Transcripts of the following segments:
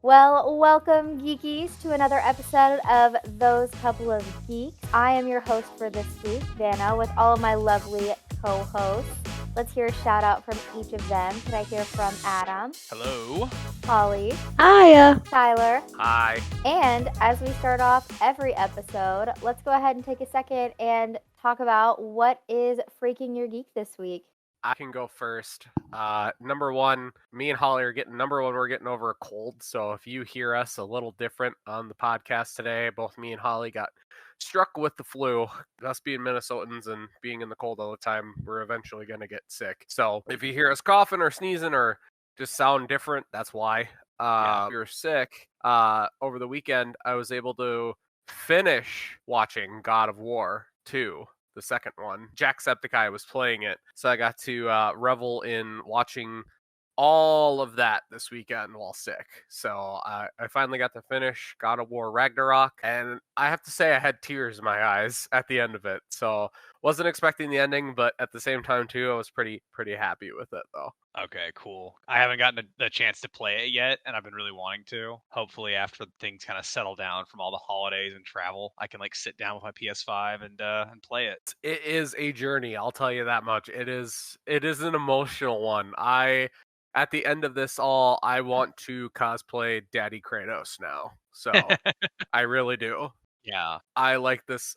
Well, welcome, geekies, to another episode of Those Couple of Geeks. I am your host for this week, Vanna, with all of my lovely co-hosts. Let's hear a shout out from each of them. Can I hear from Adam? Hello. Holly? Hiya. Tyler? Hi. And as we start off every episode, let's go ahead and take a second and talk about what is freaking your geek this week. I can go first. Number one, me and Holly are getting we're getting over a cold. So if you hear us a little different on the podcast today, both me and Holly got struck with the flu. Us being Minnesotans and being in the cold all the time, we're eventually going to get sick. So if you hear us coughing or sneezing or just sound different, that's why. If you're sick, over the weekend, I was able to finish watching God of War 2. The second one. Jacksepticeye was playing it, so I got to revel in watching all of that this weekend while sick. So I finally got to finish God of War Ragnarok, and I have to say I had tears in my eyes at the end of it. So wasn't expecting the ending, but at the same time too, I was pretty happy with it though. Okay, cool. I haven't gotten the chance to play it yet, and I've been really wanting to. Hopefully, after things kind of settle down from all the holidays and travel, I can sit down with my PS5 and play it. It is a journey, I'll tell you that much. It is an emotional one. At the end of this all, I want to cosplay Daddy Kratos now. So I really do. Yeah. I like this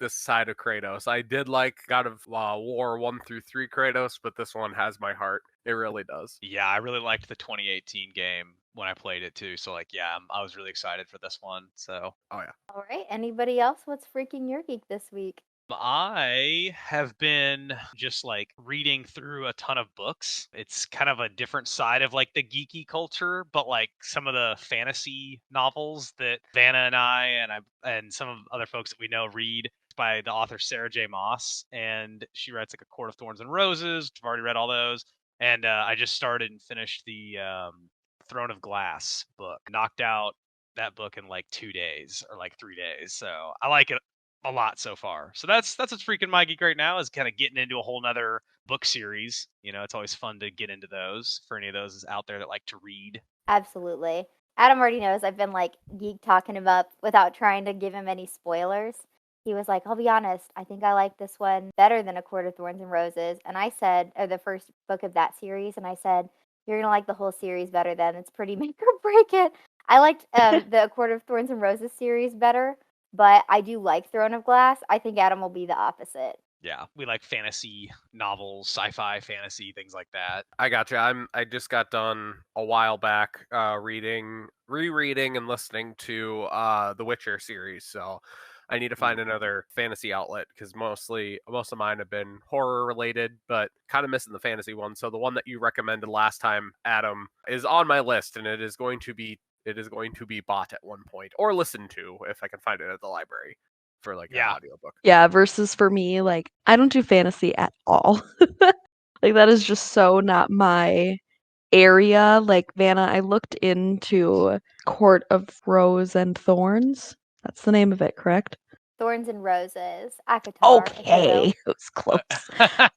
side of Kratos. I did like God of War 1 through 3 Kratos, but this one has my heart. It really does. Yeah, I really liked the 2018 game when I played it too. So I was really excited for this one. So. Oh yeah. All right. Anybody else? What's freaking your geek this week? I have been just reading through a ton of books. It's kind of a different side of the geeky culture, but some of the fantasy novels that Vanna and I and some of other folks that we know read by the author Sarah J. Maas, and she writes A Court of Thorns and Roses. I've already read all those, and I just started and finished the Throne of Glass book. Knocked out that book in 2 days or 3 days, so I like it a lot so far. So that's what's freaking my geek right now, is kind of getting into a whole nother book series. It's always fun to get into those for any of those out there that like to read. Absolutely. Adam already knows I've been geek talking him up without trying to give him any spoilers. He was like, I'll be honest, I think I like this one better than A Court of Thorns and Roses. And I said, or the first book of that series, and I said, you're going to like the whole series better then. It's pretty make or break it. I liked the A Court of Thorns and Roses series better. But I do like Throne of Glass. I think Adam will be the opposite. Yeah, we like fantasy novels, sci-fi, fantasy, things like that. I gotcha. I just got done a while back rereading and listening to the Witcher series, so I need to find another fantasy outlet because most of mine have been horror related, but kind of missing the fantasy one. So the one that you recommended last time, Adam, is on my list, and it is going to be bought at one point or listened to if I can find it at the library for an audiobook. Yeah, versus for me, I don't do fantasy at all. That is just so not my area. Vanna, I looked into Court of Rose and Thorns. That's the name of it, correct? Thorns and Roses. Okay, it was close.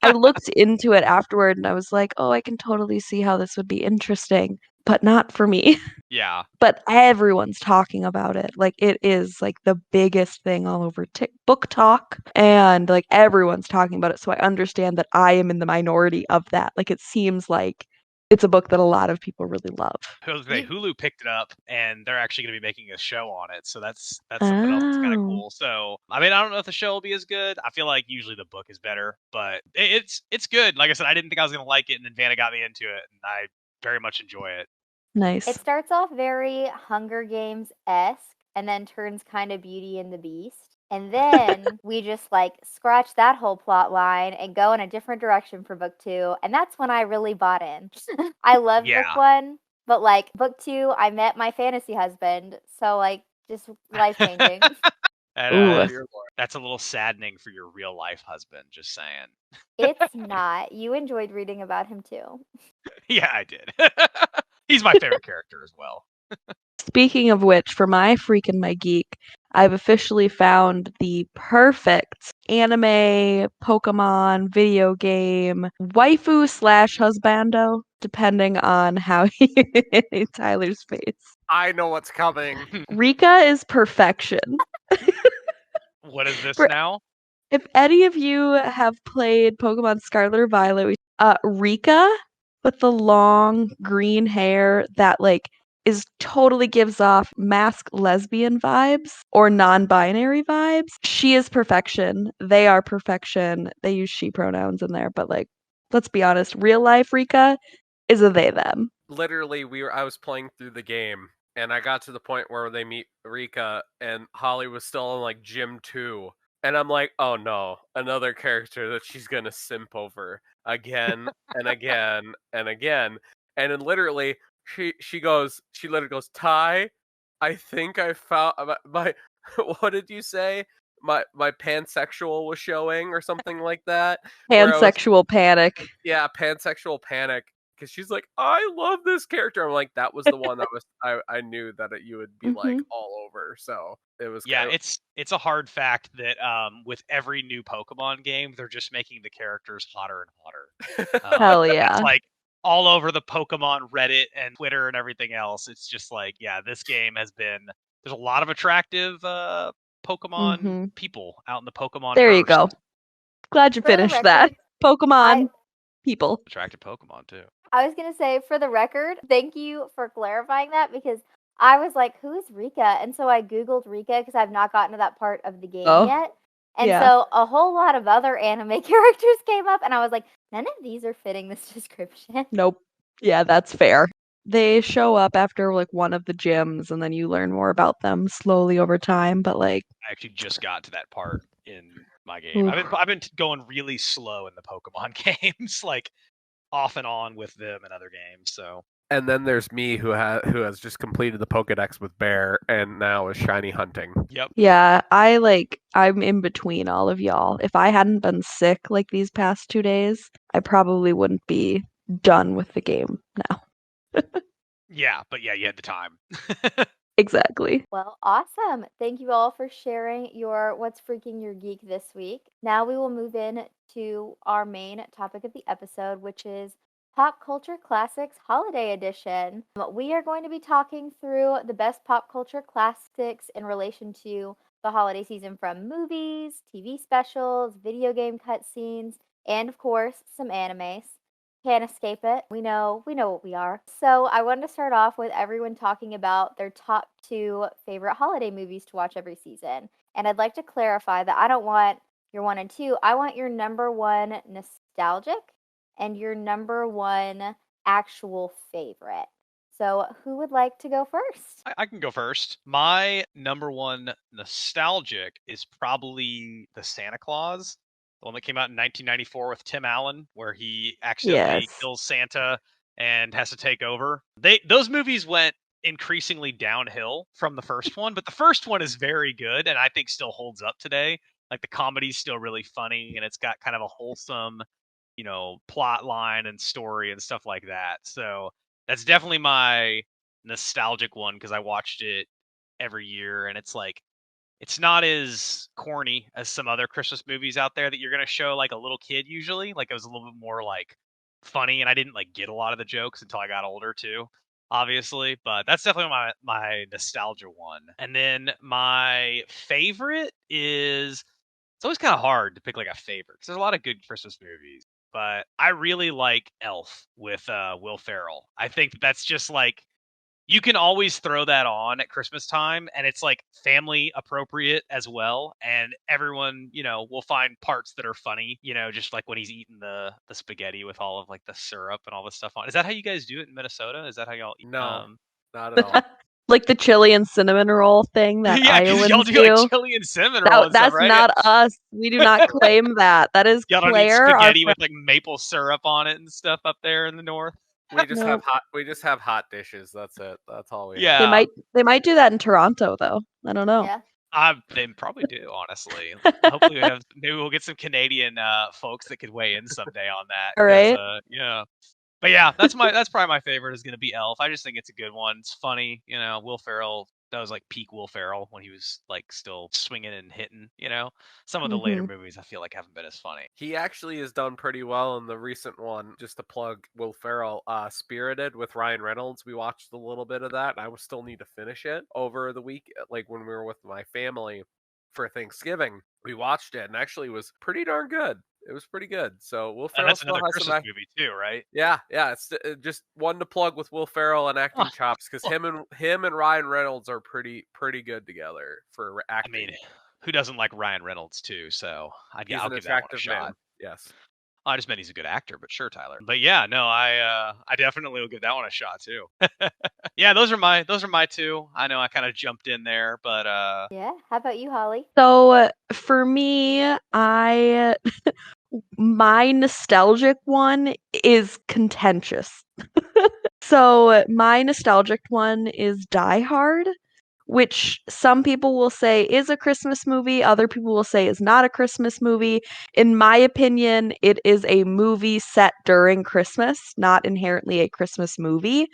I looked into it afterward and I was like, oh, I can totally see how this would be interesting. But not for me. Yeah. But everyone's talking about it. It is the biggest thing all over book talk. And everyone's talking about it. So I understand that I am in the minority of that. It seems like it's a book that a lot of people really love. Hulu picked it up, and they're actually going to be making a show on it. So that's something else that's kind of cool. So I don't know if the show will be as good. I feel like usually the book is better, but it's good. Like I said, I didn't think I was going to like it, and then Vanna got me into it, and I very much enjoy it. Nice. It starts off very Hunger Games-esque and then turns kind of Beauty and the Beast. And then we just scratch that whole plot line and go in a different direction for book 2. And that's when I really bought in. I love book 1, but book 2, I met my fantasy husband. So just life-changing. That's a little saddening for your real life husband, just saying. It's not. You enjoyed reading about him too. Yeah, I did. He's my favorite character as well. Speaking of which, for my freak and my geek, I've officially found the perfect anime, Pokemon, video game, waifu / husbando, depending on how Tyler's face. I know what's coming. Rika is perfection. What is this For- now? If any of you have played Pokemon Scarlet or Violet, Rika with the long green hair that like is totally gives off masked lesbian vibes or non-binary vibes. She is perfection. They are perfection. They use she pronouns in there, but like let's be honest, real life Rika is a they them. Literally, I was playing through the game, and I got to the point where they meet Rika, and Holly was still in like Gym 2. And I'm like, oh no, another character that she's gonna simp over again and again and again. And then literally, she literally goes, Ty, I think I found my what did you say? My pansexual was showing or something like that. Where I was, Pansexual panic. yeah, pansexual panic. Because she's like, I love this character. I'm like, that was the one that I knew that you would be like Mhm. all over. So it was Yeah, it's a hard fact that with every new Pokemon game, they're just making the characters hotter and hotter. Hell yeah. It's like all over the Pokemon Reddit and Twitter and everything else. It's just like, yeah, this game has been. There's a lot of attractive Pokemon people out in the Pokemon. There you go. Glad you For the finished that. record, Pokemon people. Attractive Pokemon too. I was gonna say, for the record, thank you for clarifying that because I was like, "Who is Rika?" And so I googled Rika because I've not gotten to that part of the game Oh, yet. And yeah. so a whole lot of other anime characters came up, and I was like, "None of these are fitting this description." Nope. Yeah, that's fair. They show up after like one of the gyms and then you learn more about them slowly over time, but like I actually just got to that part in my game. I've been going really slow in the Pokemon games, like off and on with them and other games. So And then there's me who has just completed the Pokedex with Bear and now is shiny hunting. yep. yeah, I'm in between all of y'all. If I hadn't been sick like these past 2 days, I probably wouldn't be done with the game now. Yeah, but yeah, you had the time. Exactly. Well, awesome. Thank you all for sharing your What's Freaking Your Geek this week. Now we will move in to our main topic of the episode, which is Pop Culture Classics Holiday Edition. We are going to be talking through the best pop culture classics in relation to the holiday season from movies, TV specials, video game cutscenes, and of course, some animes. Can't escape it. We know what we are. So I wanted to start off with everyone talking about their top 2 favorite holiday movies to watch every season. And I'd like to clarify that I don't want your 1 and 2. I want your number 1 nostalgic and your number 1 actual favorite. So who would like to go first? I can go first. My number one nostalgic is probably the Santa Claus, the one that came out in 1994 with Tim Allen, where he accidentally Yes. kills Santa and has to take over. Those movies went increasingly downhill from the first one, but the first one is very good and I think still holds up today. Like the comedy's still really funny and it's got kind of a wholesome, plot line and story and stuff like that. So that's definitely my nostalgic one because I watched it every year and it's like it's not as corny as some other Christmas movies out there that you're gonna show like a little kid usually. Like it was a little bit more like funny and I didn't like get a lot of the jokes until I got older too, obviously. But that's definitely my nostalgia one. And then my favorite is it's always kind of hard to pick like a favorite because there's a lot of good Christmas movies. But I really like Elf with Will Ferrell. I think that's just like you can always throw that on at Christmas time and it's like family appropriate as well. And everyone, will find parts that are funny, just like when he's eating the spaghetti with all of like the syrup and all this stuff on. Is that how you guys do it in Minnesota? Is that how y'all eat? No, not at all. Like the chili and cinnamon roll thing that Yeah, because y'all Iowans do like do. chili and cinnamon roll and stuff, That's right? not us. We do not claim that. That is Y'all don't eat Claire, our spaghetti friend. with like maple syrup on it and stuff up there in the north. We just No. have hot dishes. That's it. That's all we have. Yeah. They might do that in Toronto though. I don't know. Yeah. They probably do, honestly. Hopefully, maybe we'll get some Canadian folks that could weigh in someday on that. All 'Cause, right. yeah. But yeah, that's probably my favorite is gonna be Elf. I just think it's a good one. It's funny, Will Ferrell That was like peak Will Ferrell when he was like still swinging and hitting. Some of the later Mhm. movies I feel like haven't been as funny. He actually has done pretty well in the recent one. Just to plug Will Ferrell, Spirited with Ryan Reynolds. We watched a little bit of that. I still need to finish it over the week, like when we were with my family for Thanksgiving. We watched it and actually was pretty darn good. It was pretty good. So Will And Ferrell that's still another has some. Christmas movie too, right? Yeah. It's just one to plug with Will Ferrell and Oh, acting chops because him and Ryan Reynolds are pretty good together for I acting. mean, who doesn't like Ryan Reynolds too? So He's I'll an give that one a attractive shot. man. Yes. I just meant he's a good actor, but sure, Tyler. But yeah, no, I definitely will give that one a shot too. Yeah, those are my two. I know I kind of jumped in there, but Yeah. How about you, Holly? So for me, my nostalgic one is contentious. So my nostalgic one is Die Hard, which some people will say is a Christmas movie, other people will say is not a Christmas movie. In my opinion, it is a movie set during Christmas, not inherently a Christmas movie.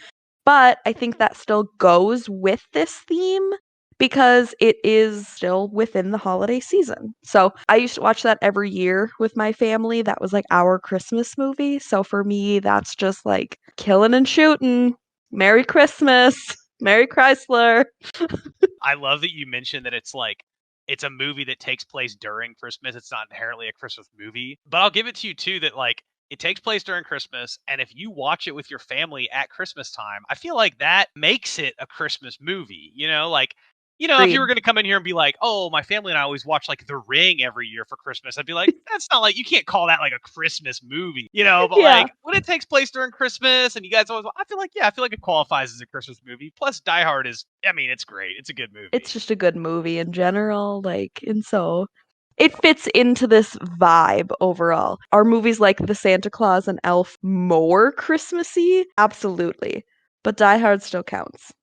But I think that still goes with this theme because it is still within the holiday season. So I used to watch that every year with my family. That was like our Christmas movie. So for me, that's just like killing and shooting. Merry Christmas. Merry Chrysler. I love that you mentioned that it's a movie that takes place during Christmas. It's not inherently a Christmas movie. But I'll give it to you too that like it takes place during Christmas, and if you watch it with your family at Christmas time, I feel like that makes it a Christmas movie. If you were Agreed. going to come in here and be like, "Oh, my family and I always watch like The Ring every year for Christmas," I'd be like, "That's not like you can't call that like a Christmas movie, you know?" But Yeah. like when it takes place during Christmas and you guys always, I feel like it qualifies as a Christmas movie. Plus, Die Hard is, I mean, it's great. It's a good movie. It's just a good movie in general, and so it fits into this vibe overall. Are movies like The Santa Claus and Elf more Christmassy? Absolutely. But Die Hard still counts,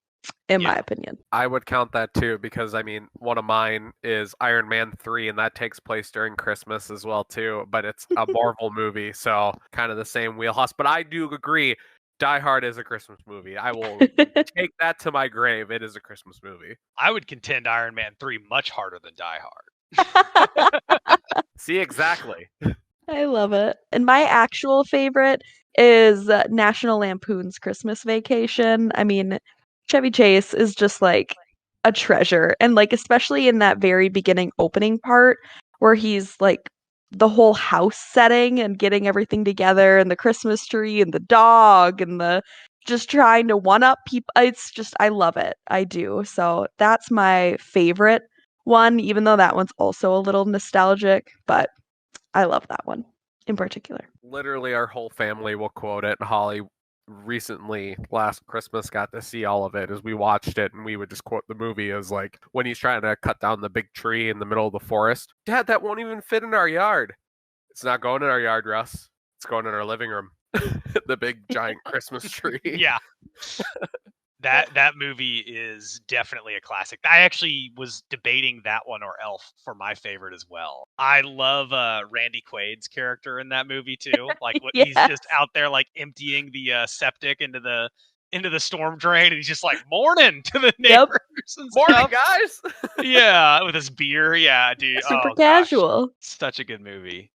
in my Yeah. opinion. I would count that too because I mean one of mine is Iron Man 3 and that takes place during Christmas as well too, but it's a Marvel movie, so kind of the same wheelhouse. But I do agree Die Hard is a Christmas movie. I will take that to my grave. It is a Christmas movie. I would contend Iron Man 3 much harder than Die Hard. See, exactly. I love it. And my actual favorite is National Lampoon's Christmas Vacation. I mean, Chevy Chase is just like a treasure. And like, especially in that very beginning opening part where he's like the whole house setting and getting everything together and the Christmas tree and the dog and the just trying to one up people. It's just, I love it. I do. So that's my favorite one, even though that one's also a little nostalgic, but I love that one in particular. Literally, our whole family will quote it. Holly recently, last Christmas, got to see all of it as we watched it, and we would just quote the movie as like when he's trying to cut down the big tree in the middle of the forest. Dad, that won't even fit in our yard. It's not going in our yard, Russ. It's going in our living room. The big giant Christmas tree. Yeah. That movie is definitely a classic. I actually was debating that one or Elf for my favorite as well. I love Randy Quaid's character in that movie too. Like what he's Yes. just out there like emptying the septic into the storm drain, and he's just like morning to the Yep. neighbors and Morning, stuff. guys. Yeah, with his beer. Yeah, dude. Super Oh gosh, casual. such a good movie.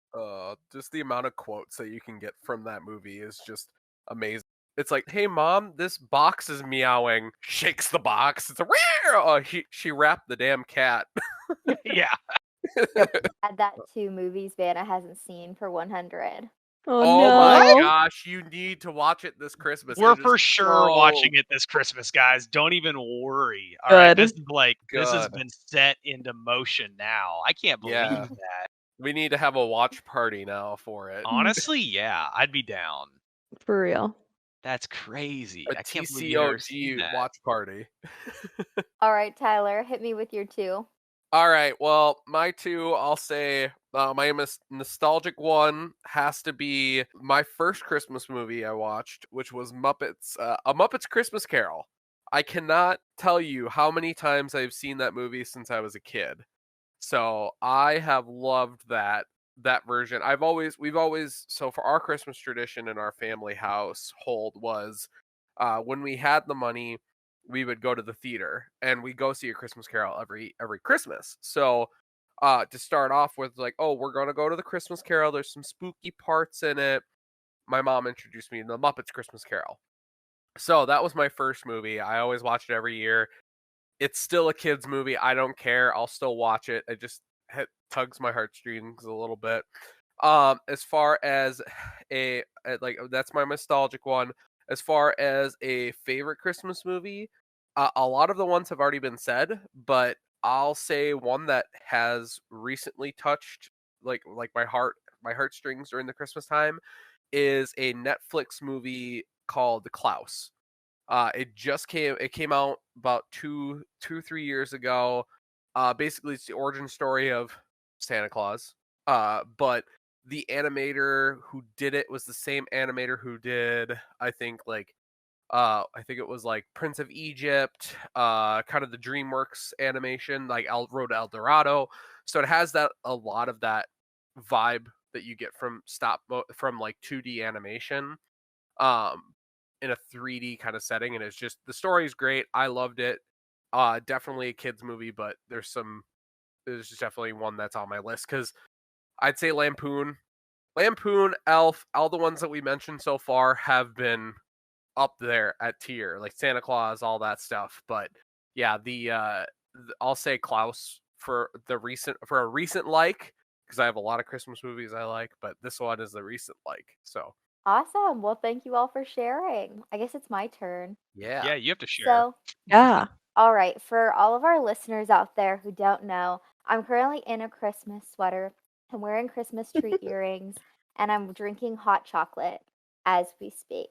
Just the amount of quotes that you can get from that movie is just amazing. It's like, hey mom, this box is meowing. Shakes the box. It's a oh, she wrapped the damn cat. Yeah. Add that to movies Vanna hasn't seen for 100. Oh, Oh no. my gosh, you need to watch it this Christmas. We're It is for sure watching so it this Christmas, guys. Don't even worry. All right, Good. this has good. been set into motion now. I can't believe Yeah. that. We need to have a watch party now for it. Honestly, yeah, I'd be down. For real. That's crazy. A I can't believe you never seen TCOG that. watch party. All right, Tyler, hit me with your two. All right, well, my two, I'll say my nostalgic one has to be my first Christmas movie I watched, which was Muppets, A Muppet's Christmas Carol. I cannot tell you how many times I've seen that movie since I was a kid. So I have loved that version. We've always so for our Christmas tradition in our family household was when we had the money, we would go to the theater and we go see A Christmas Carol every Christmas. So to start off with, like, oh, we're gonna go to the Christmas Carol. There's some spooky parts in it. My mom introduced me to the Muppets Christmas Carol. So that was my first movie. I always watch it every year. It's still a kid's movie. I don't care. I'll still watch it. It just tugs my heartstrings a little bit. As far as like, that's my nostalgic one. As far as a favorite Christmas movie, a lot of the ones have already been said, but I'll say one that has recently touched like my heartstrings during the Christmas time is a Netflix movie called Klaus. It came out about 3 years ago. Basically it's the origin story of Santa Claus. But the animator who did it was the same animator who did, I think it was like Prince of Egypt, kind of the DreamWorks animation, like Road to El Dorado. So it has a lot of that vibe that you get from from like 2D animation, in a 3D kind of setting, and it's just, the story's great. I loved it. Definitely a kids movie, but there's just definitely one that's on my list, because I'd say Lampoon, Elf, all the ones that we mentioned so far have been up there at tier, like Santa Claus, all that stuff. But yeah, I'll say Klaus for a recent like, because I have a lot of Christmas movies I like, but this one is the recent like. So Awesome. Well, thank you all for sharing. I guess it's my turn. Yeah, you have to share. So, Yeah. all right, for all of our listeners out there who don't know, I'm currently in a Christmas sweater. I'm wearing Christmas tree earrings, and I'm drinking hot chocolate as we speak.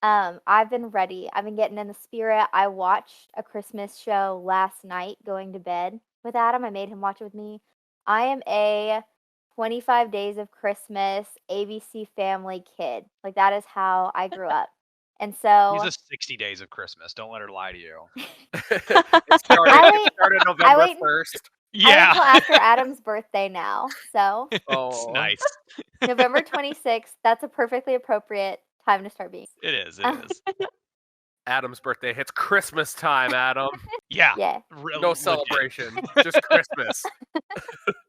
I've been ready. I've been getting in the spirit. I watched a Christmas show last night going to bed with Adam. I made him watch it with me. I am a 25 Days of Christmas ABC Family kid. Like, that is how I grew up. And He's so a 60 Days of Christmas. Don't let her lie to you. it started November wait- 1st. I wait Yeah, until after Adam's birthday now. So it's Oh. nice. November 26th, that's a perfectly appropriate time to start being. It is. It is. Adam's birthday hits Christmas time, Adam. Yeah. Yeah. No legit. celebration, just Christmas.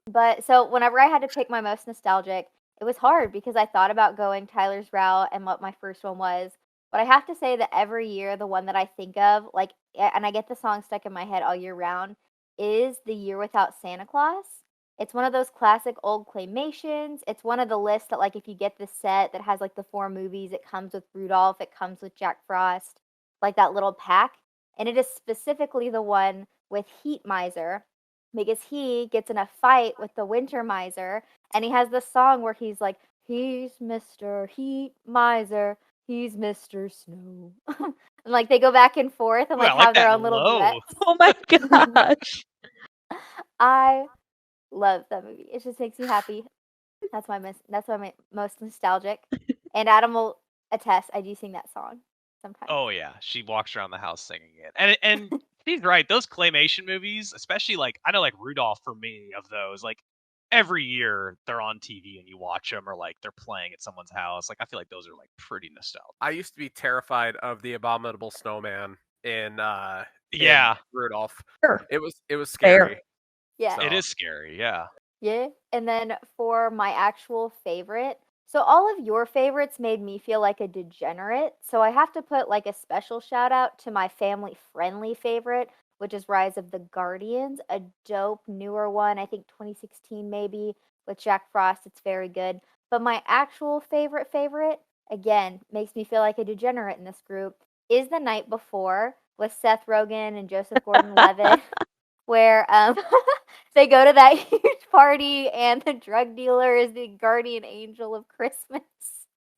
But so whenever I had to pick my most nostalgic, it was hard because I thought about going Tyler's route and what my first one was. But I have to say that every year, the one that I think of, like, and I get the song stuck in my head all year round, is The Year Without Santa Claus. It's one of those classic old claymations. It's one of the lists that, like, if you get the set that has, like, the 4 movies, it comes with Rudolph, it comes with Jack Frost, like that little pack. And it is specifically the one with Heat Miser, because he gets in a fight with the Winter Miser, and he has this song where he's like, he's Mr. Heat Miser, he's Mr. Snow. And like they go back and forth and Ooh, like I like have their that own little low. duets. Oh my gosh. I love that movie. It just makes me happy. That's my most nostalgic. And Adam will attest, I do sing that song sometimes. Oh yeah, she walks around the house singing it, and she's right. Those claymation movies, especially like I know like Rudolph for me of those, like every year they're on TV and you watch them, or like they're playing at someone's house. Like I feel like those are like pretty nostalgic. I used to be terrified of the Abominable Snowman in Yeah, Rudolph. Sure. It was Fair. scary. Yeah. So. it is scary. Yeah. Yeah. And then for my actual favorite, so all of your favorites made me feel like a degenerate. So I have to put like a special shout out to my family friendly favorite, which is Rise of the Guardians, a dope newer one, I think 2016 maybe, with Jack Frost. It's very good. But my actual favorite, again, makes me feel like a degenerate in this group, is The Night Before with Seth Rogen and Joseph Gordon-Levitt, where they go to that huge party and the drug dealer is the guardian angel of Christmas.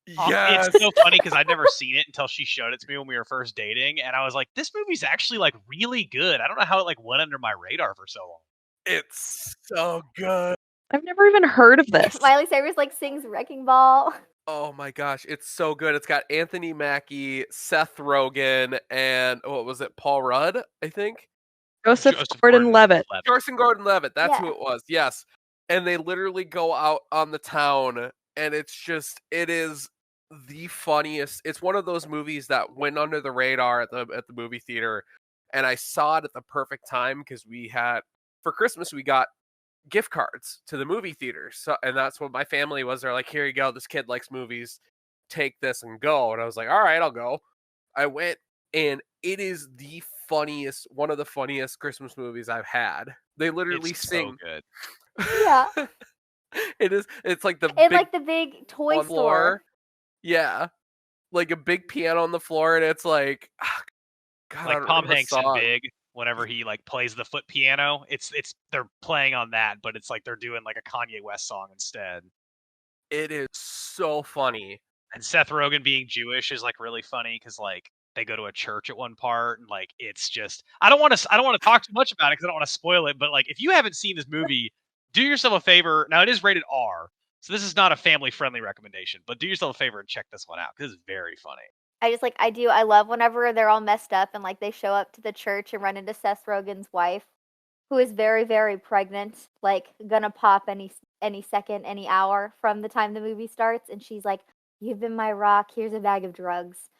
Yes. It's so funny because I'd never seen it until she showed it to me when we were first dating, and I was like, "This movie's actually like really good." I don't know how it like went under my radar for so long. It's so good. I've never even heard of this. Miley Cyrus like sings Wrecking Ball. Oh my gosh, it's so good. It's got Anthony Mackie, Seth Rogen, and what was it, Paul Rudd, I think? Joseph Gordon-Levitt. Joseph Gordon-Levitt, that's who Yeah. it was, yes. And they literally go out on the town, and it is the funniest. It's one of those movies that went under the radar at the movie theater, and I saw it at the perfect time because for Christmas we got gift cards to the movie theaters. So, and that's what my family was. They're like, here you go. This kid likes movies. Take this and go. And I was like, all right, I'll go. I went, and it is one of the funniest Christmas movies I've had. They literally sing. So good. Yeah. It is. It's like the big toy on store. Floor. Yeah. Like a big piano on the floor, and it's like, God, like Tom Hanks in Big, whenever he like plays the foot piano, it's they're playing on that, but it's like they're doing like a Kanye West song instead. It is so funny. And Seth Rogen being Jewish is like really funny because like they go to a church at one part, and like it's just I don't want to talk too much about it because I don't want to spoil it. But like if you haven't seen this movie, do yourself a favor. Now it is rated R, so this is not a family friendly recommendation, but do yourself a favor and check this one out because it's very funny. I love whenever they're all messed up and like they show up to the church and run into Seth Rogen's wife, who is very, very pregnant, like gonna pop any second, any hour from the time the movie starts, and she's like, "You've been my rock. Here's a bag of drugs.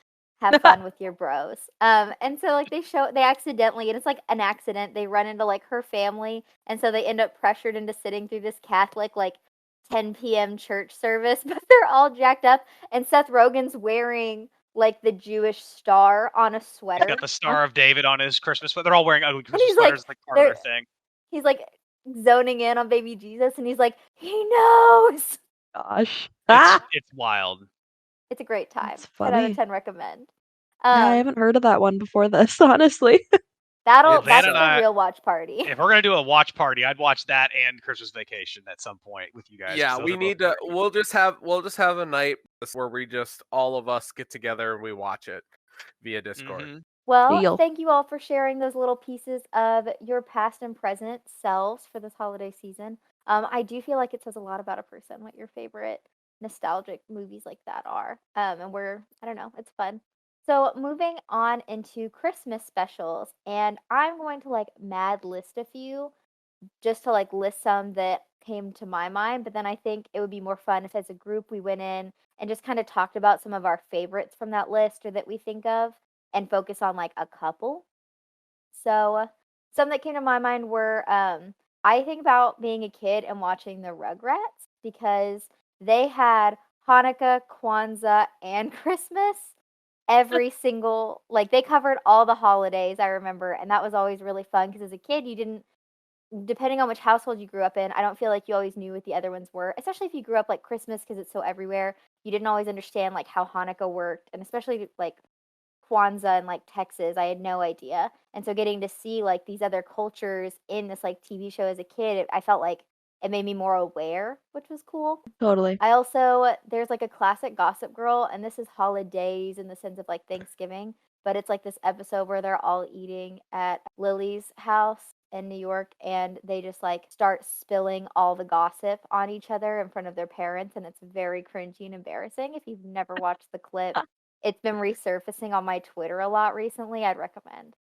Have fun with your bros." And so like they accidentally, and it's like an accident, they run into like her family, and so they end up pressured into sitting through this Catholic like 10 p.m. church service, but they're all jacked up, and Seth Rogen's wearing like the Jewish star on a sweater. He's got the Star of David on his Christmas sweater. They're all wearing ugly Christmas sweaters, like part of their thing. He's like zoning in on baby Jesus, and he's like, he knows. Gosh. It's wild. It's a great time. It's 10 out funny. of 10 recommend. Yeah, I haven't heard of that one before this, honestly. That's a real watch party. If we're gonna do a watch party, I'd watch that and Christmas Vacation at some point with you guys. Yeah, we need to. We'll just have a night where we just all of us get together and we watch it via Discord. Mm-hmm. Well, thank you all for sharing those little pieces of your past and present selves for this holiday season. I do feel like it says a lot about a person what your favorite nostalgic movies like that are. And I don't know, it's fun. So moving on into Christmas specials, and I'm going to like mad list a few just to like list some that came to my mind, but then I think it would be more fun if as a group we went in and just kind of talked about some of our favorites from that list or that we think of and focus on like a couple. So some that came to my mind were I think about being a kid and watching the Rugrats because they had Hanukkah, Kwanzaa, and Christmas. Every single, like they covered all the holidays, I remember, and that was always really fun because as a kid you didn't, depending on which household you grew up in, I don't feel like you always knew what the other ones were, especially if you grew up like Christmas because it's so everywhere. You didn't always understand like how Hanukkah worked, and especially like Kwanzaa in like Texas, I had no idea. And so getting to see like these other cultures in this like TV show as a kid, I felt like it made me more aware, which was cool. Totally. I also, there's like a classic Gossip Girl, and this is holidays in the sense of like Thanksgiving, but it's like this episode where they're all eating at Lily's house in New York, and they just like start spilling all the gossip on each other in front of their parents, and it's very cringy and embarrassing. If you've never watched the clip, it's been resurfacing on my Twitter a lot recently. I'd recommend.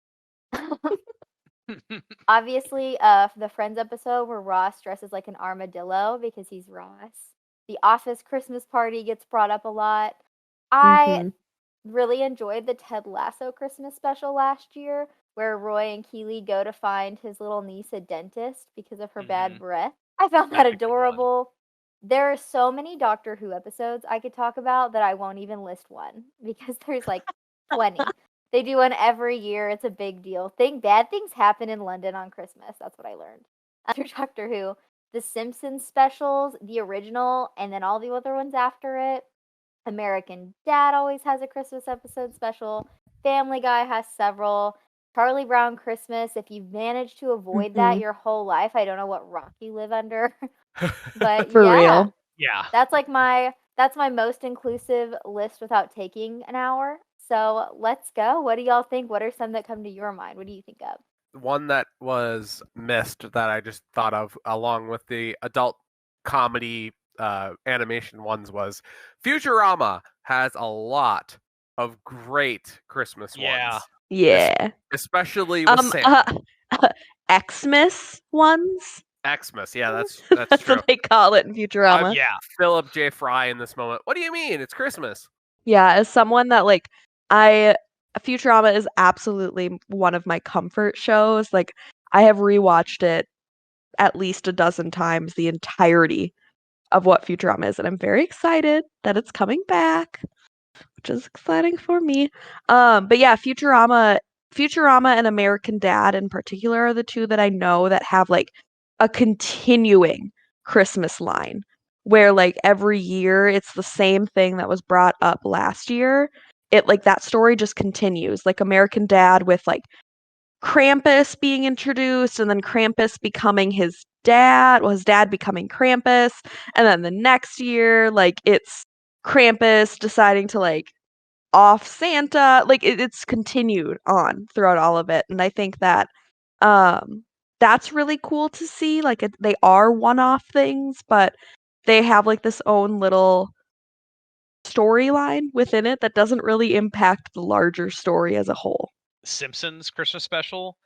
Obviously, the Friends episode where Ross dresses like an armadillo because he's Ross. The Office Christmas party gets brought up a lot. I really enjoyed the Ted Lasso Christmas special last year where Roy and Keely go to find his little niece a dentist because of her bad breath. I found that adorable. There are so many Doctor Who episodes I could talk about that I won't even list one because there's like 20. They do one every year. It's a big deal. Bad things happen in London on Christmas. That's what I learned. After Doctor Who, the Simpsons specials, the original, and then all the other ones after it. American Dad always has a Christmas episode special. Family Guy has several. Charlie Brown Christmas. If you've managed to avoid that your whole life, I don't know what rock you live under. But for real. Yeah. That's my most inclusive list without taking an hour. So let's go. What do y'all think? What are some that come to your mind? What do you think of? One that was missed that I just thought of along with the adult comedy animation ones was Futurama has a lot of great Christmas ones. Yeah. Especially with Santa. Xmas ones? Xmas, yeah, that's That's true. what they call it in Futurama. Philip J. Fry in this moment. What do you mean? It's Christmas. Yeah, as someone that like I Futurama is absolutely one of my comfort shows. Like, I have rewatched it at least a dozen times, the entirety of what Futurama is, and I'm very excited that it's coming back, which is exciting for me. But yeah, Futurama and American Dad in particular are the two that I know that have like a continuing Christmas line where like every year it's the same thing that was brought up last year. It like that story just continues. Like American Dad with like Krampus being introduced and then Krampus becoming his dad, well, his dad becoming Krampus, and then the next year, like it's Krampus deciding to like off Santa. Like it's continued on throughout all of it. And I think that that's really cool to see. Like they are one-off things, but they have like this own little storyline within it that doesn't really impact the larger story as a whole. Simpsons Christmas special.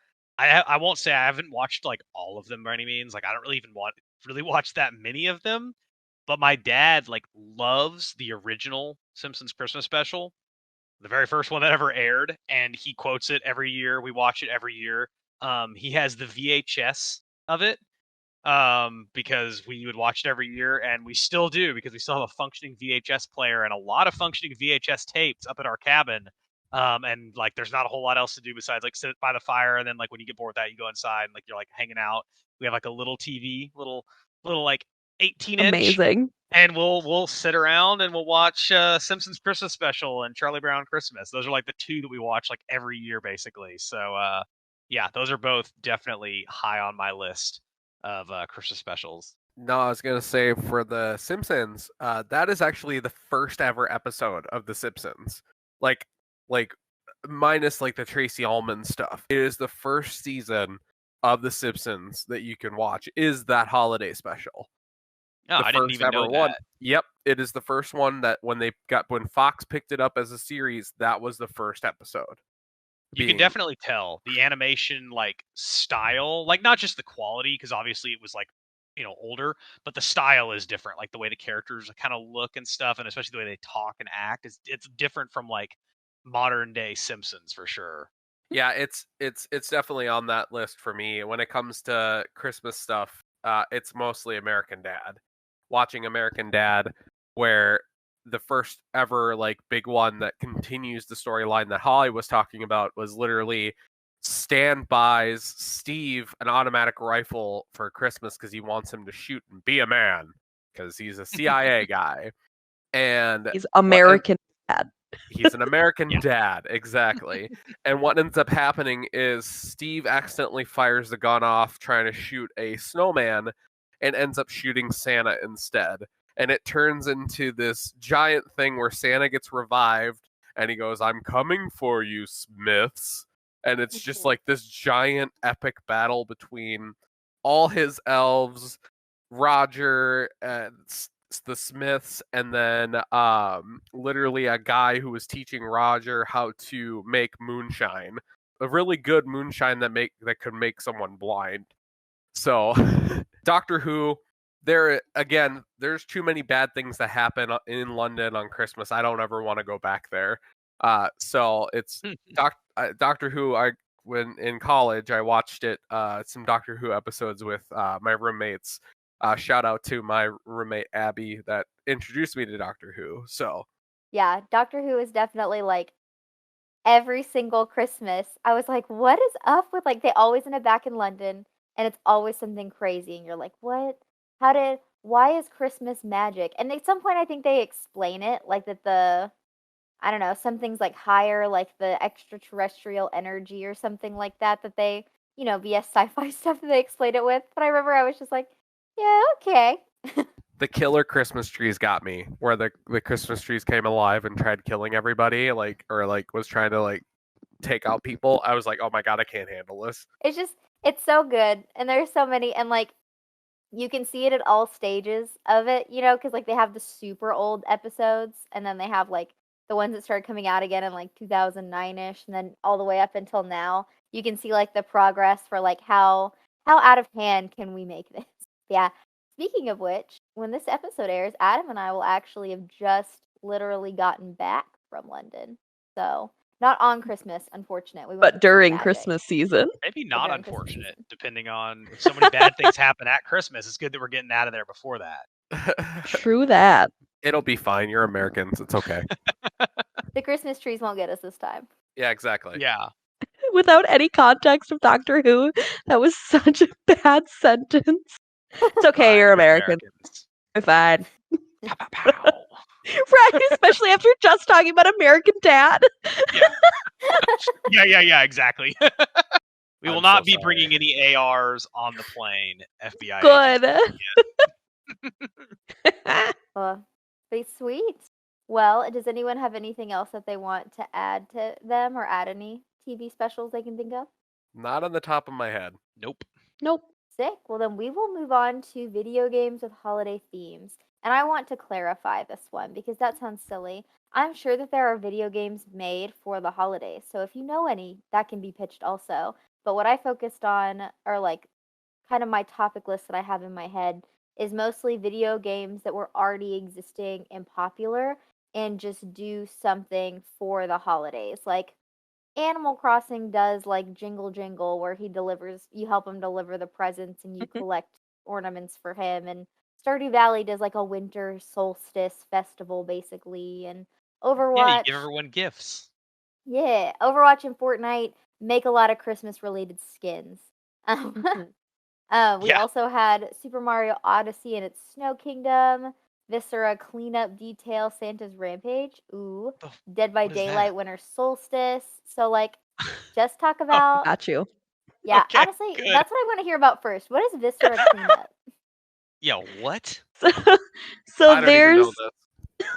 I won't say I haven't watched like all of them by any means. Like I don't really even really watch that many of them. But my dad like loves the original Simpsons Christmas special, the very first one that ever aired, and he quotes it every year. We watch it every year. He has the VHS of it, because we would watch it every year, and we still do because we still have a functioning VHS player and a lot of functioning VHS tapes up at our cabin. And like, there's not a whole lot else to do besides like sit by the fire, and then like when you get bored with that, you go inside and like you're like hanging out. We have like a little TV, little like 18-inch, Amazing. and we'll sit around and we'll watch Simpsons Christmas Special and Charlie Brown Christmas. Those are like the two that we watch like every year, basically. So yeah, those are both definitely high on my list of Christmas specials. No, I was gonna say for the Simpsons, that is actually the first ever episode of the Simpsons. Like minus like the Tracy Ullman stuff. It is the first season of the Simpsons that you can watch. Is that holiday special? Oh, The I didn't first even know ever one. that. Yep, it is the first one that when Fox picked it up as a series, that was the first episode. You can definitely tell the animation like style, like not just the quality, because obviously it was like, older, but the style is different. Like the way the characters kind of look and stuff, and especially the way they talk and act, it's different from like modern day Simpsons for sure. Yeah, it's definitely on that list for me. When it comes to Christmas stuff, it's mostly American Dad. Watching American Dad, where the first ever like big one that continues the storyline that Holly was talking about was literally Stan buys Steve an automatic rifle for Christmas because he wants him to shoot and be a man because he's a CIA guy. And He's American Dad. He's an American Yeah. dad, exactly. And what ends up happening is Steve accidentally fires the gun off trying to shoot a snowman and ends up shooting Santa instead. And it turns into this giant thing where Santa gets revived and he goes, "I'm coming for you, Smiths." And it's just like this giant epic battle between all his elves, Roger, and the Smiths, and then literally a guy who was teaching Roger how to make moonshine, a really good moonshine that could make someone blind. So, Doctor Who, there's too many bad things that happen in London on Christmas. I don't ever want to go back there. So it's Doctor Who. When in college, I watched some Doctor Who episodes with my roommates. Shout out to my roommate Abby that introduced me to Doctor Who. So Yeah, Doctor Who is definitely like every single Christmas. I was like, what is up with like they always end up back in London and it's always something crazy and you're like, what? Why is Christmas magic? And at some point I think they explain it like that I don't know, something's like higher, like the extraterrestrial energy or something like that they, via sci-fi stuff that they explain it with. But I remember I was just like, yeah, okay. the killer Christmas trees got me, where the Christmas trees came alive and tried killing everybody, was trying to take out people. I was like, oh my god, I can't handle this. It's so good. And there's so many, and like, you can see it at all stages of it, because like they have the super old episodes, and then they have like the ones that started coming out again in like 2009ish, and then all the way up until now. You can see like the progress for like how out of hand can we make this? Yeah. Speaking of which, when this episode airs, Adam and I will actually have just literally gotten back from London. So Not on Christmas, unfortunate. We went But to see during Magic. Christmas season. Maybe But not during Christmas unfortunate, season. depending on if so many bad things happen at Christmas. It's good that we're getting out of there before that. True that. It'll be fine. You're Americans. It's okay. The Christmas trees won't get us this time. Yeah, exactly. Yeah. Without any context of Doctor Who, that was such a bad sentence. It's okay, Fine, you're American. Americans. You're fine. Pow, pow, pow. Right, especially after just talking about American Dad. Yeah, exactly. We will I'm not so be sorry. bringing any ARs on the plane, FBI Good. Be sweet. Well, does anyone have anything else that they want to add to them or add any TV specials they can think of? Not on the top of my head. Nope. Nope. Sick. Well, then we will move on to video games with holiday themes. And I want to clarify this one because that sounds silly. I'm sure that there are video games made for the holidays. So if you know any, that can be pitched also. But what I focused on are like kind of my topic list that I have in my head is mostly video games that were already existing and popular and just do something for the holidays. Like Animal Crossing does like Jingle Jingle, where you help him deliver the presents and you collect ornaments for him. And Stardew Valley does like a winter solstice festival, basically. And Yeah, Overwatch, you give everyone gifts. yeah, Overwatch and Fortnite make a lot of Christmas related skins. We Yeah. also had Super Mario Odyssey and its Snow Kingdom, Viscera Cleanup Detail Santa's Rampage, ooh, The Dead by what is that? Daylight Winter Solstice. So, like, just talk Oh, about. got you. Yeah, Okay, honestly, good. that's what I want to hear about first. What is Viscera Cleanup? Yeah, what? So I don't even know this.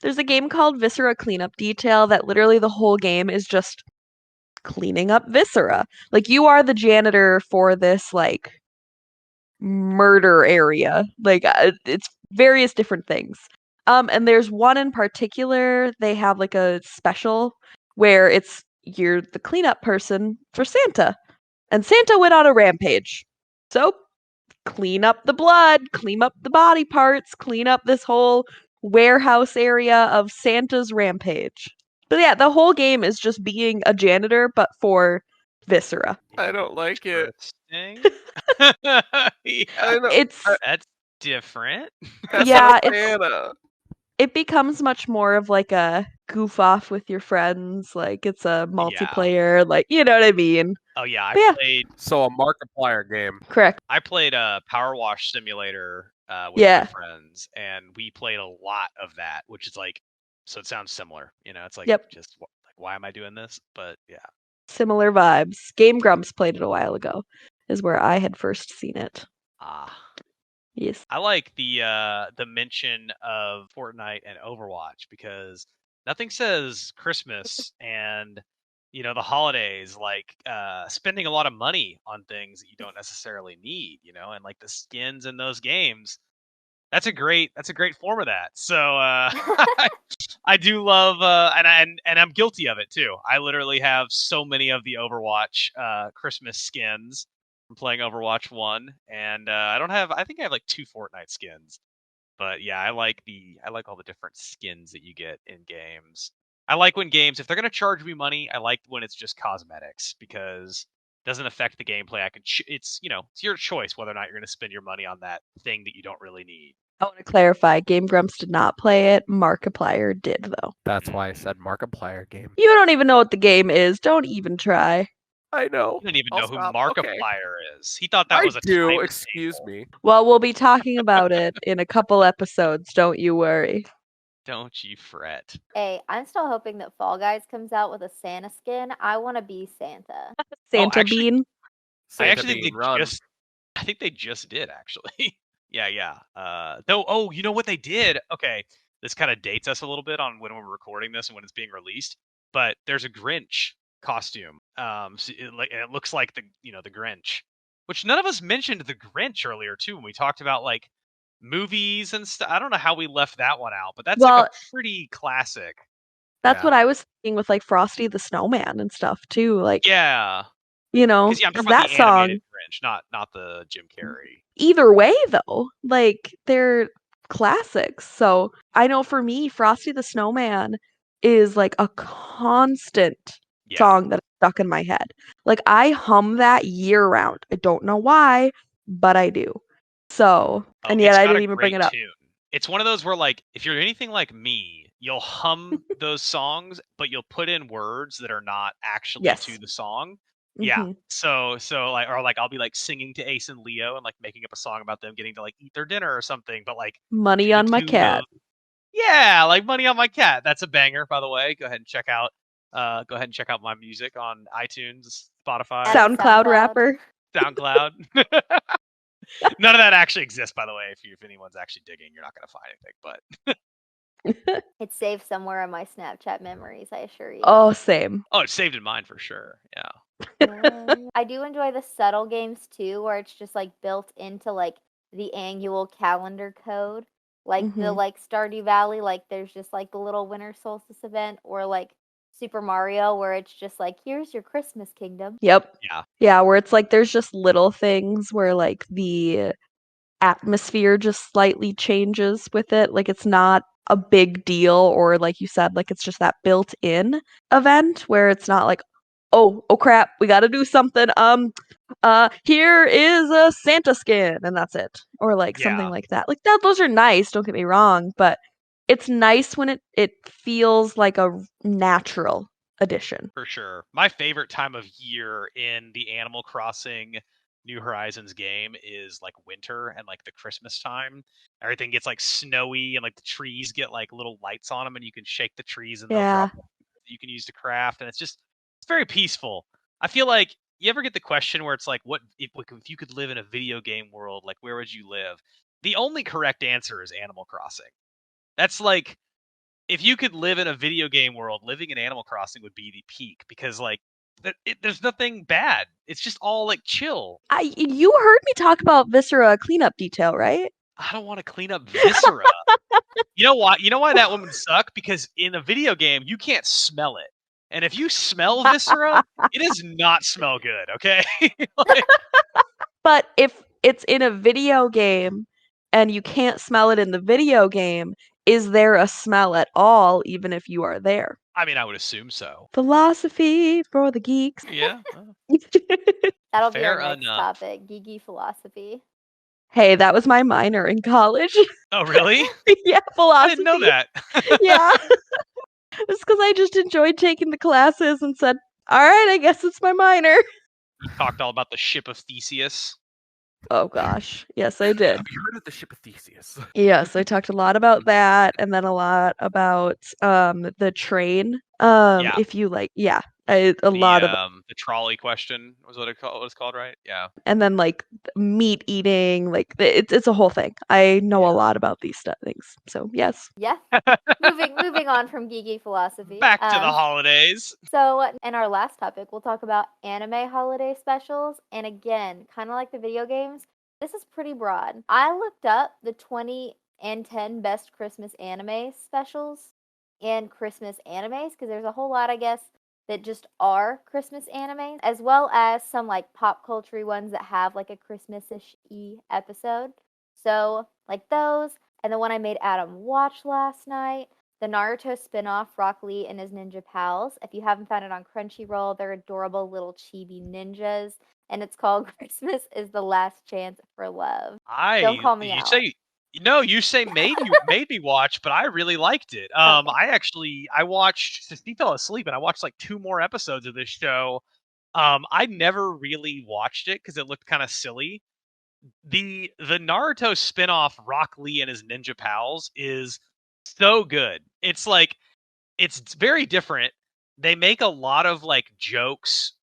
there's a game called Viscera Cleanup Detail that literally the whole game is just cleaning up viscera. Like you are the janitor for this like murder area. Like it's various different things. And there's one in particular, they have like a special where you're the cleanup person for Santa. And Santa went on a rampage. So clean up the blood, clean up the body parts, clean up this whole warehouse area of Santa's rampage. But yeah, the whole game is just being a janitor, but for viscera. I don't like it. Interesting. Yeah, I know. It's that's different. That's yeah, not it's Santa. it becomes much more of like a goof off with your friends. Like it's a multiplayer, like you know what I mean. Oh yeah, But yeah. So a Markiplier game. Correct. I played a Power Wash Simulator with Yeah. my friends, and we played a lot of that, which is like, so it sounds similar. You know, it's like Yep. just like, why am I doing this? But yeah, Similar vibes. Game Grumps played it a while ago, is where I had first seen it. Yes. I like the mention of Fortnite and Overwatch because nothing says Christmas and the holidays like spending a lot of money on things that you don't necessarily need, and like the skins in those games. That's a great form of that. So I do love and I'm guilty of it too. I literally have so many of the Overwatch Christmas skins from playing Overwatch 1, and I think I have like 2 Fortnite skins. But yeah, I like all the different skins that you get in games. I like when games, if they're going to charge me money, I like when it's just cosmetics because it doesn't affect the gameplay. It's your choice whether or not you're going to spend your money on that thing that you don't really need. I want to clarify, Game Grumps did not play it. Markiplier did, though. That's why I said Markiplier game. You don't even know what the game is. Don't even try. I know. You don't even I'll know who stop. Markiplier is. He thought that I was a do. time Excuse staple. me. Well, we'll be talking about it in a couple episodes. Don't you worry. Don't you fret. Hey, I'm still hoping that Fall Guys comes out with a Santa skin. I want to be Santa. Santa actually- Bean. Santa I actually Bean, think run. I think they just did actually. Yeah. Though, you know what they did? Okay, this kind of dates us a little bit on when we're recording this and when it's being released. But there's a Grinch costume. So it looks like the Grinch, which none of us mentioned the Grinch earlier too when we talked about like movies and stuff. I don't know how we left that one out, but that's like a pretty classic. That's Yeah. what I was thinking with like Frosty the Snowman and stuff too. Like, Yeah, you know, because I'm talking that about the song. animated Grinch, not the Jim Carrey. Either way, though, like they're classics. So I know for me, Frosty the Snowman is like a constant Yeah. song that's stuck in my head. Like I hum that year round. I don't know why, but I do. So, Oh, and yet it's I got didn't a even bring great it up. tune. It's one of those where, like, if you're anything like me, you'll hum those songs, but you'll put in words that are not actually to Yes. the song. Yeah. Mhm. So like, or like, I'll be like singing to Ace and Leo and like making up a song about them getting to like eat their dinner or something, but like Money to the on my tune of, cat. yeah, like Money on My Cat. That's a banger, by the way. Go ahead and check out my music on iTunes, Spotify, Adam SoundCloud SoundCloud. rapper. SoundCloud. None of that actually exists, by the way. If anyone's actually digging, you're not going to find anything. But It's saved somewhere in my Snapchat memories, I assure you. Oh, same. oh, it's saved in mine for sure. Yeah. I do enjoy the subtle games too, where it's just like built into like the annual calendar code. Like the Mhm. like Stardew Valley, like there's just like the little winter solstice event, or like Super Mario, where it's just like, here's your Christmas kingdom. Yep. Yeah. Yeah, where it's like there's just little things where like the atmosphere just slightly changes with it. Like it's not a big deal, or like you said, like it's just that built-in event where it's not like, oh crap, we got to do something. Here is a Santa skin, and that's it, or like something Yeah. like that. Like that, those are nice. Don't get me wrong, but it's nice when it feels like a natural addition. For sure. My favorite time of year in the Animal Crossing New Horizons game is like winter and like the Christmas time. Everything gets like snowy and like the trees get like little lights on them and you can shake the trees and they'll Yeah. drop that you can use to craft, and it's very peaceful. I feel like you ever get the question where it's like, what if you could live in a video game world, like where would you live? The only correct answer is Animal Crossing. That's like, if you could live in a video game world, living in Animal Crossing would be the peak, because like there's nothing bad. It's just all like chill. You heard me talk about Viscera cleanup detail, right? I don't want to clean up Viscera. You know why? You know why that would suck? Because in a video game, you can't smell it. And if you smell Viscera, it does not smell good, okay? Like, But if it's in a video game and you can't smell it in the video game, is there a smell at all, even if you are there? I mean, I would assume so. Philosophy for the geeks. Yeah. Well, That'll be our fair next enough. topic, geeky philosophy. Hey, that was my minor in college. Oh, really? Yeah, I didn't know philosophy. that. Yeah. It's because I just enjoyed taking the classes and said, all right, I guess it's my minor. Talked all about the ship of Theseus. Oh gosh. Yes, I did. Have you heard of the ship of Theseus? Yes, I talked a lot about that, and then a lot about the train. Yeah. If you like, yeah, a lot of, The trolley question was what it's called, right? Yeah. and then like meat eating, like it's a whole thing. I know a Yeah. lot about these things, so yes. Yeah. moving on from geeky philosophy. Back to the holidays. So in our last topic, we'll talk about anime holiday specials. And again, kind of like the video games, this is pretty broad. I looked up the 2010 best Christmas anime specials and Christmas animes, because there's a whole lot, I guess, that just are Christmas animes, as well as some like pop culture ones that have like a Christmas-ish episode. So like those, and the one I made Adam watch last night, the Naruto spin-off, Rock Lee and his ninja pals. If you haven't found it on Crunchyroll, they're adorable little chibi ninjas, and it's called Christmas is the Last Chance for Love. Don't call me You out. say no, you say made me watch, but I really liked it. Okay. I watched, since he fell asleep, and I watched like 2 more episodes of this show. I never really watched it because it looked kind of silly. The Naruto spinoff, Rock Lee and his ninja pals, is so good. It's like, it's very different. They make a lot of like jokes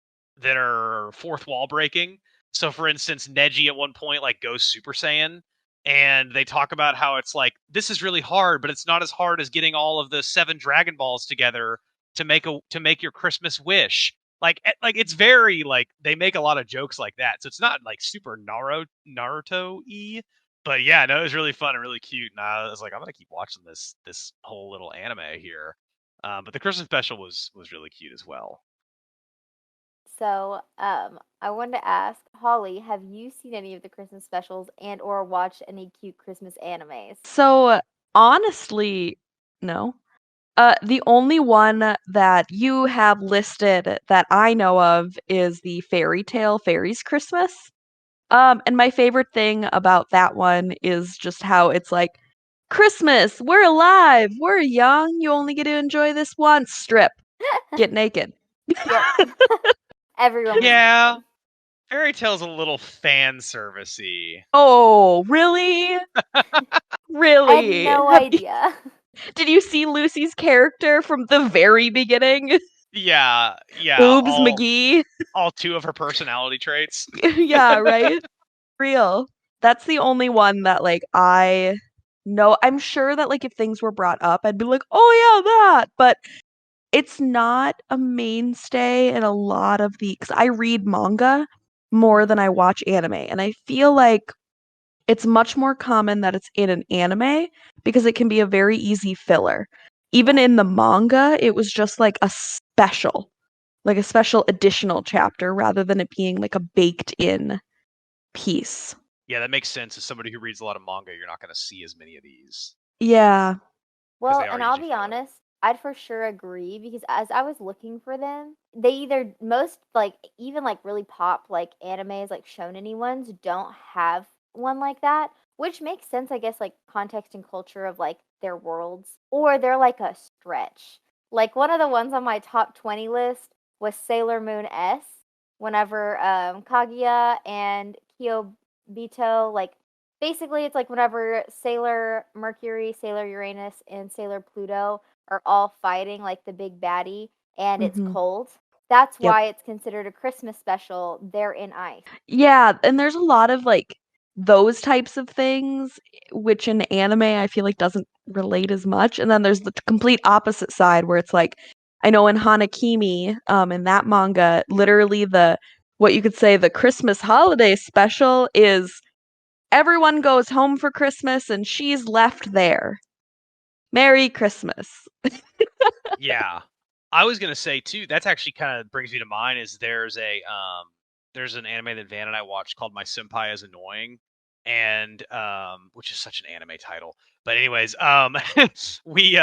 that are fourth wall breaking. So for instance, Neji at one point like goes Super Saiyan, and they talk about how it's like, this is really hard, but it's not as hard as getting all of the 7 Dragon Balls together to make your Christmas wish. Like it's very like, they make a lot of jokes like that. So it's not like super Naruto-y, but yeah, no, it was really fun and really cute. And I was like, I'm gonna keep watching this whole little anime here. But the Christmas special was really cute as well. So, I wanted to ask Holly, have you seen any of the Christmas specials and or watched any cute Christmas animes? So honestly, no. The only one that you have listed that I know of is the fairy tale Fairy's Christmas. And my favorite thing about that one is just how it's like, Christmas, we're alive, we're young, you only get to enjoy this once. Strip, get naked. Yep. Everyone was Yeah. naked. Fairy Tale's a little fan servicey. Oh, really? I Really? had no idea. Did you see Lucy's character from the very beginning? Yeah, Boobs McGee. all two of her personality traits. Yeah, right? Real. That's the only one that like I know. I'm sure that like if things were brought up, I'd be like, "Oh yeah, that." But it's not a mainstay in a lot of the cuz I read manga more than I watch anime, and I feel like it's much more common that it's in an anime because it can be a very easy filler. Even in the manga, it was just like a special additional chapter rather than it being like a baked in piece. Yeah, that makes sense. As somebody who reads a lot of manga, you're not going to see as many of these Yeah. because Well, they are and I'll usually be filler. honest, I'd for sure agree because as I was looking for them, they either most like even like really pop like animes like shonen ones don't have one like that, which makes sense I guess like context and culture of like their worlds or they're like a stretch. Like one of the ones on my top 20 list was Sailor Moon S whenever Kaguya and Kyobito like basically, it's like whenever Sailor Mercury, Sailor Uranus, and Sailor Pluto are all fighting like the big baddie and it's Mhm. cold. That's Yep. why it's considered a Christmas special. They're in ice. Yeah, and there's a lot of like those types of things which in anime I feel like doesn't relate as much. And then there's the complete opposite side where it's like I know in Hanakimi, in that manga, literally the what you could say the Christmas holiday special is everyone goes home for Christmas and she's left there. Merry Christmas. Yeah, I was going to say too. That's actually kind of brings me to mind. Is there's an anime that Van and I watched called My Senpai is Annoying, and which is such an anime title. But anyways, we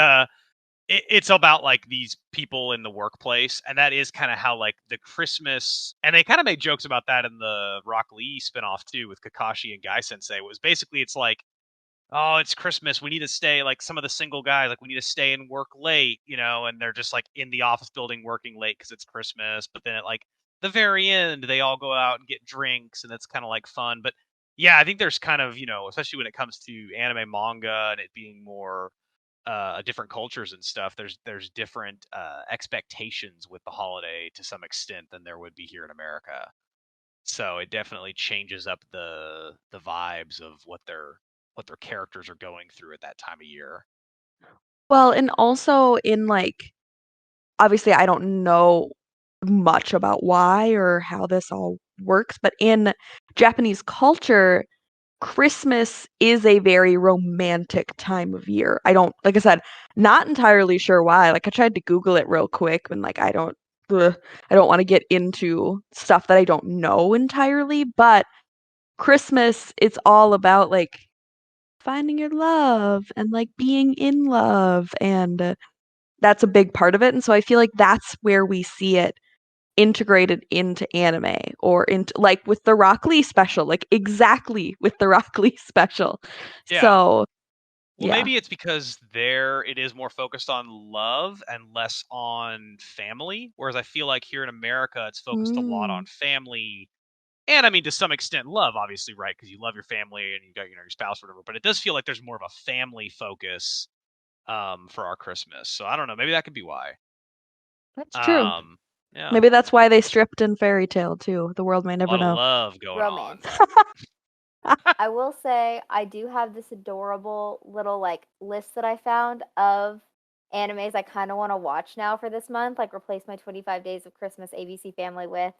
it's about like these people in the workplace, and that is kind of how like the Christmas, and they kind of made jokes about that in the Rock Lee spinoff too with Kakashi and Guy Sensei. It was basically it's like, oh, it's Christmas, we need to stay, like some of the single guys, like we need to stay and work late, and they're just like in the office building working late because it's Christmas. But then at like the very end, they all go out and get drinks, and it's kind of like fun. But yeah, I think there's kind of especially when it comes to anime manga and it being more different cultures and stuff, there's different expectations with the holiday to some extent than there would be here in America. So it definitely changes up the vibes of what their characters are going through at that time of year. Well, and also in like obviously I don't know much about why or how this all works, but in Japanese culture, Christmas is a very romantic time of year. I don't, like I said, not entirely sure why. Like I tried to Google it real quick and like I don't want to get into stuff that I don't know entirely, but Christmas it's all about like finding your love and like being in love and that's a big part of it. And so I feel like that's where we see it integrated into anime or into like with the Rock Lee special, like exactly with the Rock Lee special. Yeah. So Well, yeah. maybe it's because there it is more focused on love and less on family, whereas I feel like here in America it's focused a lot on Mm. family. And I mean, to some extent, love, obviously, right? Because you love your family and you got, your spouse, or whatever. But it does feel like there's more of a family focus for our Christmas. So I don't know. Maybe that could be why. That's true. Um, yeah, Maybe that's why they stripped in Fairy Tale too. The world may a never lot of know. love going on. Romance. I will say I do have this adorable little like list that I found of animes I kind of want to watch now for this month, like replace my 25 Days of Christmas ABC Family with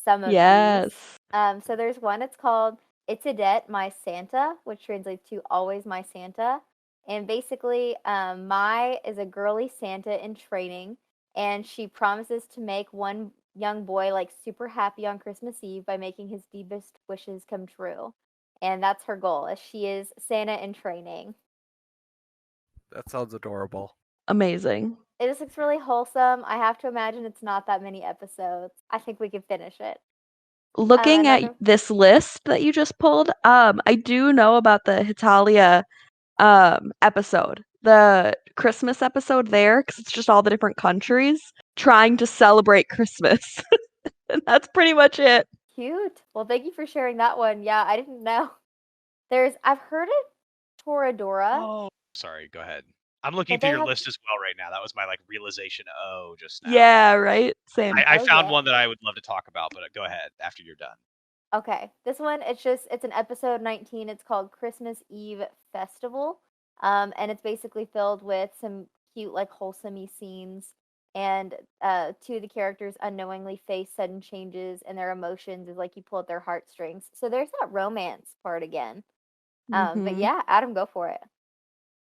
some of these. Yes. So there's one, it's called It's a Debt, My Santa, which translates to Always My Santa. And basically, Mai is a girly Santa in training, and she promises to make one young boy like super happy on Christmas Eve by making his deepest wishes come true. And that's her goal, as she is Santa in training. That sounds adorable. Amazing. It just looks really wholesome. I have to imagine it's not that many episodes. I think we can finish it. Looking at this list that you just pulled, I do know about the Hitalia episode, the Christmas episode there, because it's just all the different countries trying to celebrate Christmas. And that's pretty much it. Cute. Well, thank you for sharing that one. Yeah, I didn't know. I've heard of Toradora. Oh, sorry. Go ahead. I'm looking through your list as well right now. That was my realization. Oh, just now. Yeah, right. Same. I found one that I would love to talk about, but go ahead after you're done. Okay, this one it's an episode 19. It's called Christmas Eve Festival, and it's basically filled with some cute wholesome scenes. And two of the characters unknowingly face sudden changes in their emotions as you pull at their heartstrings. So there's that romance part again. But yeah, Adam, go for it.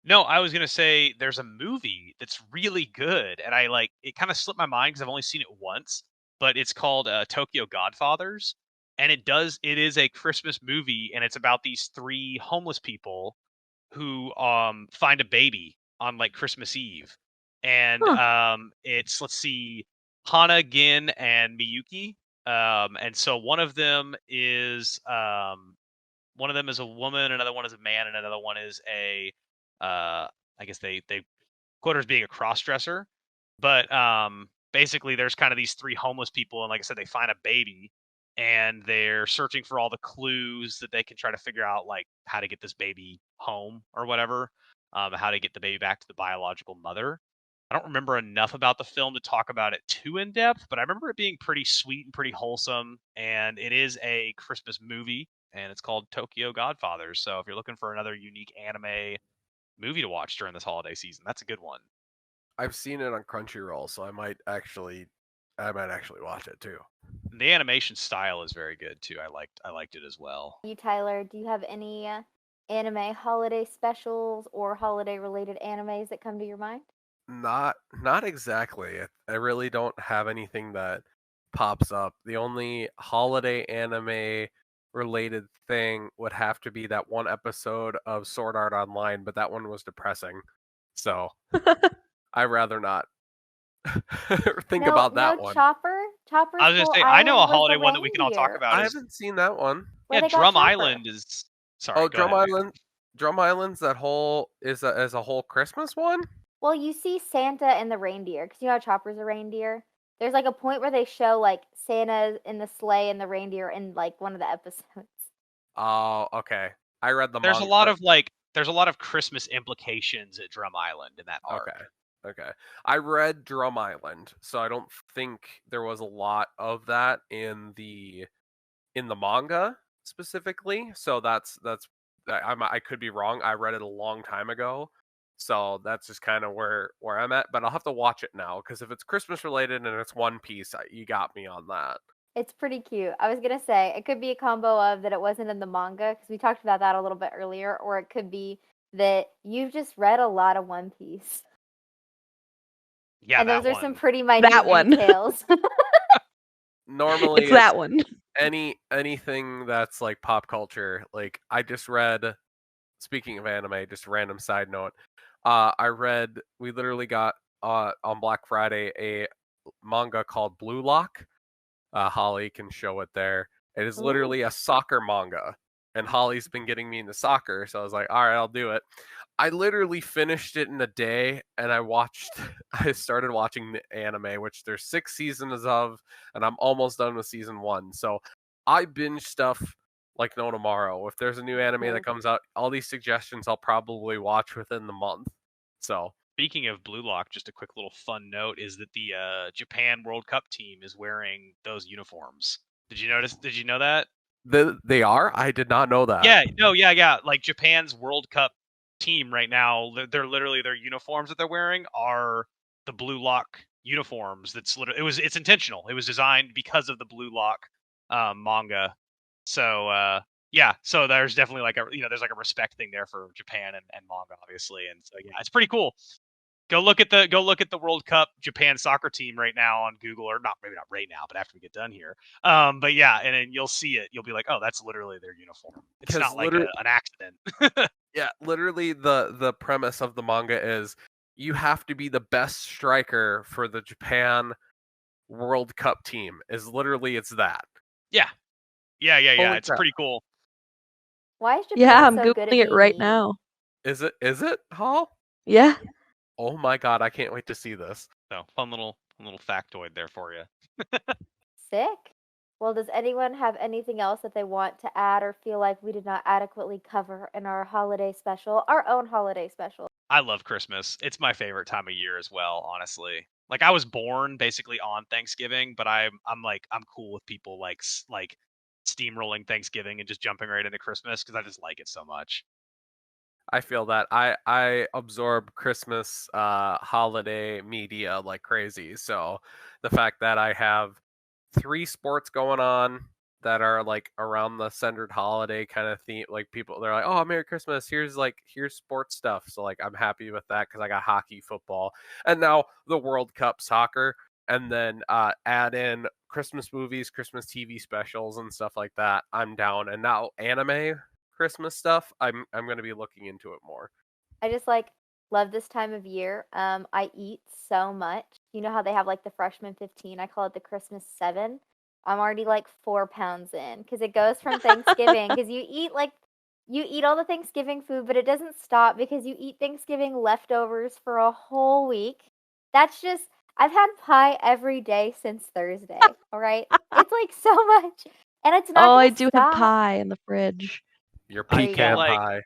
No, I was gonna say there's a movie that's really good, and it kind of slipped my mind because I've only seen it once, but it's called Tokyo Godfathers, and it is a Christmas movie, and it's about these 3 homeless people who find a baby on Christmas Eve, and it's let's see, Hana, Gin, and Miyuki, and so one of them is a woman, another one is a man, and another one is a I guess they quote her as being a cross-dresser, but basically there's kind of these 3 homeless people, and like I said, they find a baby, and they're searching for all the clues that they can try to figure out, how to get this baby home or whatever, how to get the baby back to the biological mother. I don't remember enough about the film to talk about it too in depth, but I remember it being pretty sweet and pretty wholesome, and it is a Christmas movie, and it's called Tokyo Godfathers. So if you're looking for another unique anime movie to watch during this holiday season, that's a good one. I've seen it on Crunchyroll, so I might actually watch it too. And the animation style is very good too. I liked it as well. You, Tyler, do you have any anime holiday specials or holiday related animes that come to your mind? Not exactly. I really don't have anything that pops up. The only holiday anime related thing would have to be that one episode of Sword Art Online, but that one was depressing. So I'd rather not think about that one. Chopper's I was gonna say, I know a holiday one that we can all talk about. I haven't seen that one. Yeah, Drum Island is. Sorry. Oh, Drum Island. Drum Island's that whole is a whole Christmas one. Well, you see Santa and the reindeer, because you know how Chopper's a reindeer. There's a point where they show Santa in the sleigh and the reindeer in one of the episodes. Oh, okay. I read the. There's a lot of Christmas implications at Drum Island in that arc. Okay. I read Drum Island, so I don't think there was a lot of that in the manga specifically. So that's I could be wrong. I read it a long time ago. So that's just kind of where I'm at, but I'll have to watch it now because if it's Christmas related and it's One Piece, you got me on that. It's pretty cute. I was gonna say it could be a combo of that it wasn't in the manga because we talked about that a little bit earlier, or it could be that you've just read a lot of One Piece. Yeah, and those are one. some pretty minute details. Normally, it's that one. Anything that's pop culture, I just read. Speaking of anime, just a random side note. We literally got on Black Friday a manga called Blue Lock. Holly can show it there. It is literally a soccer manga, and Holly's been getting me into soccer, so I was like, all right, I'll do it. I literally finished it in a day, and I started watching the anime, which there's 6 seasons of, and I'm almost done with season 1. So I binge stuff like no tomorrow. If there's a new anime that comes out, all these suggestions I'll probably watch within the month. So speaking of Blue Lock, just a quick little fun note is that the Japan World Cup team is wearing those uniforms. Did you notice? Did you know that? They are? I did not know that. Yeah, no, yeah. Japan's World Cup team right now, they're literally their uniforms that they're wearing are the Blue Lock uniforms. It's intentional. It was designed because of the Blue Lock manga. So yeah, so there's definitely there's a respect thing there for Japan and manga, obviously, and so yeah, it's pretty cool. Go look at the World Cup Japan soccer team right now on Google, or maybe not right now, but after we get done here. But yeah, and then you'll see it. You'll be like, oh, that's literally their uniform. It's not an accident. Yeah, literally the premise of the manga is you have to be the best striker for the Japan World Cup team. It's that. Yeah. Holy It's crap. pretty cool. Why is Japan Yeah, I'm so good at Googling it being right mean? now. Is it, Hall? Yeah. Oh my god, I can't wait to see this. So fun little factoid there for you. Sick. Well, does anyone have anything else that they want to add or feel like we did not adequately cover in our holiday special, our own holiday special? I love Christmas. It's my favorite time of year as well, honestly. Like I was born basically on Thanksgiving, but I'm cool with people like steamrolling Thanksgiving and just jumping right into Christmas because I just like it so much. I feel that I absorb Christmas holiday media like crazy. So the fact that I have 3 sports going on that are like around the centered holiday kind of theme, like people they're like, "Oh, Merry Christmas. Here's sports stuff." So like I'm happy with that cuz I got hockey, football, and now the World Cup soccer, and then add in Christmas movies, Christmas TV specials and stuff like that. I'm down. And now anime Christmas stuff, I'm going to be looking into it more. I just love this time of year. I eat so much. You know how they have like the freshman 15? I call it the Christmas 7. I'm already like 4 pounds in because it goes from Thanksgiving because you eat all the Thanksgiving food, but it doesn't stop because you eat Thanksgiving leftovers for a whole week. That's just I've had pie every day since Thursday. All right, it's like so much, and it's not Oh, gonna I do have stop. pie in the fridge. Your There you pecan go. pie.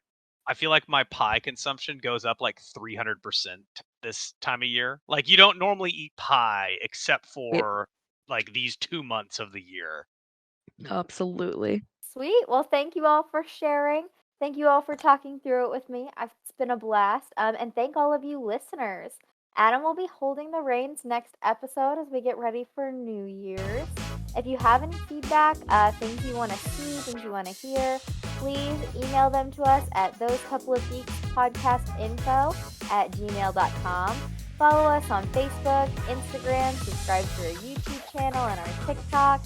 I feel like my pie consumption goes up like 300% this time of year. Like you don't normally eat pie except for like these 2 months of the year. Absolutely. Sweet. Well, thank you all for sharing. Thank you all for talking through it with me. It's been a blast. And thank all of you listeners. Adam will be holding the reins next episode as we get ready for New Year's. If you have any feedback, things you want to see, things you want to hear, please email them to us at thosecoupleofgeekspodcastinfo@gmail.com. Follow us on Facebook, Instagram, subscribe to our YouTube channel and our TikTok.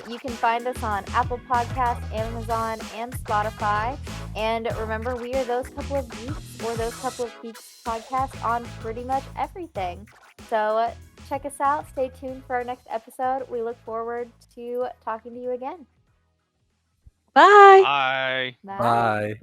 You can find us on Apple Podcasts, Amazon, and Spotify. And remember, we are Those Couple of Geeks or Those Couple of Geeks podcast on pretty much everything. So check us out. Stay tuned for our next episode. We look forward to talking to you again. Bye. Bye. Bye. Bye.